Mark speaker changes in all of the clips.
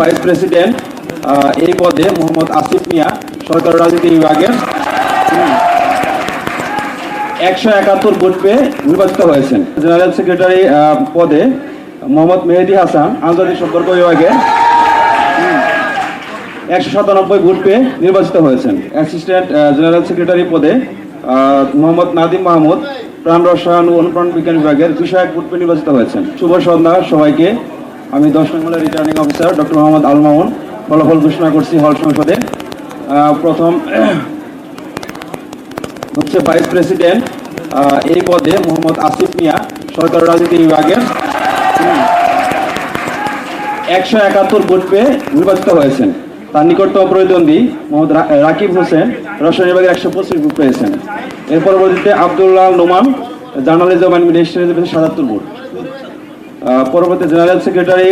Speaker 1: Vice president এই পদে মোহাম্মদ আসিফ মিয়া সরকার রাজনীতি বিভাগের 171 ভোট পেয়ে নির্বাচিত হয়েছেন। জেনারেল সেক্রেটারি পদে মোহাম্মদ মেহেদি হাসান আন্তর্জাতিক সম্পর্ক বিভাগে 197 ভোট পেয়ে নির্বাচিত হয়েছেন। অ্যাসিস্ট্যান্ট জেনারেল সেক্রেটারি পদে মোহাম্মদ নাদিম মাহমুদ প্রাণ রসায়ন ও অনুপ্রাণ বিজ্ঞান বিভাগের 201 ভোট পেয়ে নির্বাচিত হয়েছেন। শুভ সন্ধ্যা সবাইকে। আমি 10 নং হলের returning officer doctor Mohammad Al Mamun ফলাফল ঘোষণা করছি হল সংসদে। প্রথম হচ্ছে ভাইস প্রেসিডেন্ট এই পদে মোহাম্মদ আসিফ মিয়া সরকার রাজনীতি বিভাগের 171 ভোট পেয়ে নির্বাচিত হয়েছেন। তার নিকটতম প্রতিদ্বন্দ্বী মোহাম্মদ রাকিব হোসেন রসায়ন বিভাগের 125 ভোট পেয়েছেন। এর পরবর্তীতে Abdullah Noman journalism and media স্টাডিজে 77 ভোট। পরবর্তী জেনারেল সেক্রেটারি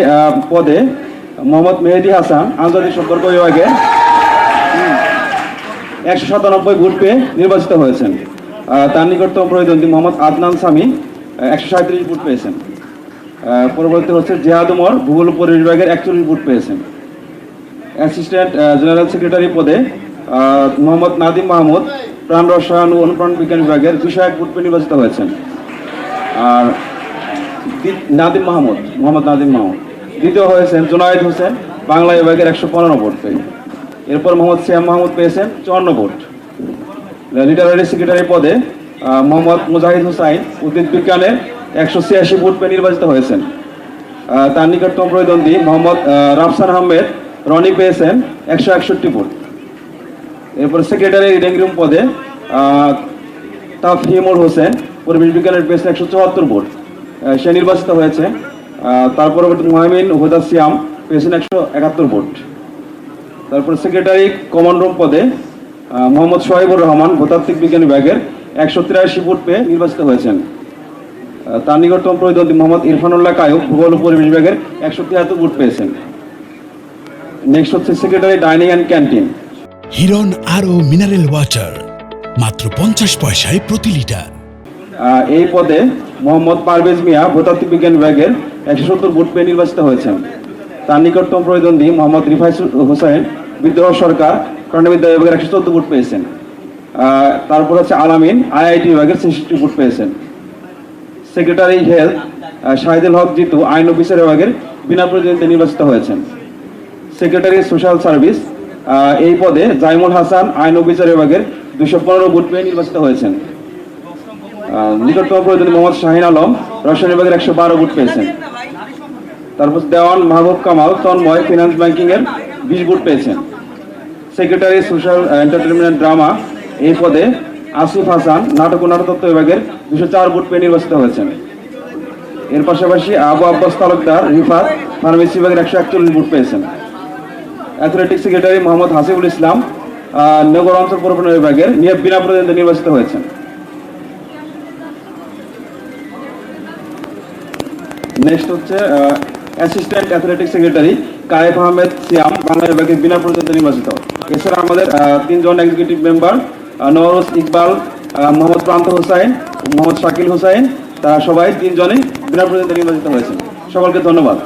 Speaker 1: পদে মোহাম্মদ মেহেদি হাসান আন্তর্জাতিক সম্পর্ক বিভাগে 197 ভোট পেয়ে নির্বাচিত হয়েছেন। তার নিকটতম প্রতিদ্বন্দ্বী মোহাম্মদ আদনান সামি 137 ভোট পেয়েছেন। পরবর্তী হচ্ছে জিহাদ উমর ভূগোল পরিবেশ বিভাগের 41 ভোট পেয়েছেন। অ্যাসিস্ট্যান্ট জেনারেল সেক্রেটারি পদে মোহাম্মদ নাদিম মাহমুদ প্রাণ রসায়ন ও অনুপ্রাণ বিজ্ঞান বিভাগের 201 ভোট পেয়ে নির্বাচিত হয়েছেন। আর মোহাম্মদ নাদিম মাহমুদ দ্বিতীয় হয়েছেন জুনায়েদ হোসেন বাংলা বিভাগের 115 ভোট পেয়ে। এরপর মোহাম্মদ সিয়াম মাহমুদ পেয়েছেন 54 ভোট। লিটারারি সেক্রেটারি পদে মোহাম্মদ মুজাহিদ হুসাইন উদ্ভিদ বিজ্ঞানের 186 ভোট পেয়ে নির্বাচিত হয়েছেন। তার নিকটতম প্রতিদ্বন্দ্বী মোহাম্মদ রাফসান আহমেদ রনি পেয়েছেন 161 ভোট। এরপর সেক্রেটারি রিডিং রুম পদে তাফহিমুল হোসেন পরিবেশ বিজ্ঞানের পেয়েছেন 174 ভোট, সে নির্বাচিত হয়েছে। তার পরবর্তী মুহামিন হুদা সিয়াম পেয়েছেন 171 ভোট। তারপর সেক্রেটারি কমন রুম পদে মোহাম্মদ সোহাইবুর রহমান ভূতাত্ত্বিক বিজ্ঞান বিভাগের 183 ভোট পেয়ে নির্বাচিত হয়েছেন। তার নিকটতম প্রতিদ্বন্দ্বী মোহাম্মদ ইরফানুল্লাহ কায়ুব ভূগোল ও পরিবেশ বিভাগের 173 ভোট পেয়েছেন। নেক্সট হচ্ছে সেক্রেটারি ডাইনিং অ্যান্ড ক্যান্টিন
Speaker 2: হিরন আরও মিনারেল ওয়াটার মাত্র 50 পয়সায় প্রতি লিটার।
Speaker 1: এই পদে মোহাম্মদ পারভেজ মিয়া ভূতাত্ত্বিক বিজ্ঞান বিভাগের 170 ভোট পেয়ে নির্বাচিত হয়েছেন। তার নিকটতম প্রতিদ্বন্দ্বী মোহাম্মদ রিফাই হোসেন বিদ্রোহ সরকার প্রাণবিদ্যা বিভাগের 114 ভোট পেয়েছেন। তারপর হচ্ছে আলামিন আইআইটি বিভাগের 66 ভোট পেয়েছেন। সেক্রেটারি হেলথ শাহিদুল হক জিতু আইন অফিসার বিভাগের বিনা প্রতিদ্বন্দ্বিতায় নির্বাচিত হয়েছেন। সেক্রেটারি সোশ্যাল সার্ভিস এই পদে জাইমুল হাসান আইন অফিসার বিভাগের 215 ভোট পেয়ে নির্বাচিত হয়েছেন। নিকটতম প্রতিদ্বন্দ্বী মোহাম্মদ শাহিন আলম রসায়ন বিভাগের 112 ভোট পেয়েছেন। তারপর দেওয়ান মাহবুব কামাল তন্ময় ফিনান্স ব্যাংকিং এর 20 ভোট পেয়েছেন। সেক্রেটারি সোশ্যাল এন্টারটেনমেন্ট ড্রামা এই পদে আসিফ হাসান নাটক ও নাটকতত্ত্ব বিভাগের 204 ভোট পেয়ে নির্বাচিত হয়েছেন। এর পাশাপাশি আবু আব্বাস তালুকদার রিফাত ফার্মেসি বিভাগের 141 ভোট পেয়েছেন। অ্যাথলেটিক সেক্রেটারি মোহাম্মদ হাসিবুল ইসলাম নগর অঞ্চল পরিবহন বিভাগের বিনা প্রতিদ্বন্দ্বিতায় নির্বাচিত হয়েছেন। নেক্সট হচ্ছে assistant athletic secretary Kaif Ahmed সিয়াম বাংলা বিভাগের বিনা প্রতিদ্বন্দ্বিতায় নির্বাচিত। এছাড়া আমাদের 3 জন এক্সিকিউটিভ মেম্বার নওরোজ ইকবাল, মোহাম্মদ প্রান্ত হোসাইন, মোহাম্মদ শাকিল হোসাইন, তারা সবাই 3 জনই বিনা প্রতিদ্বন্দ্বিতায় নির্বাচিত হয়েছেন। সকলকে ধন্যবাদ।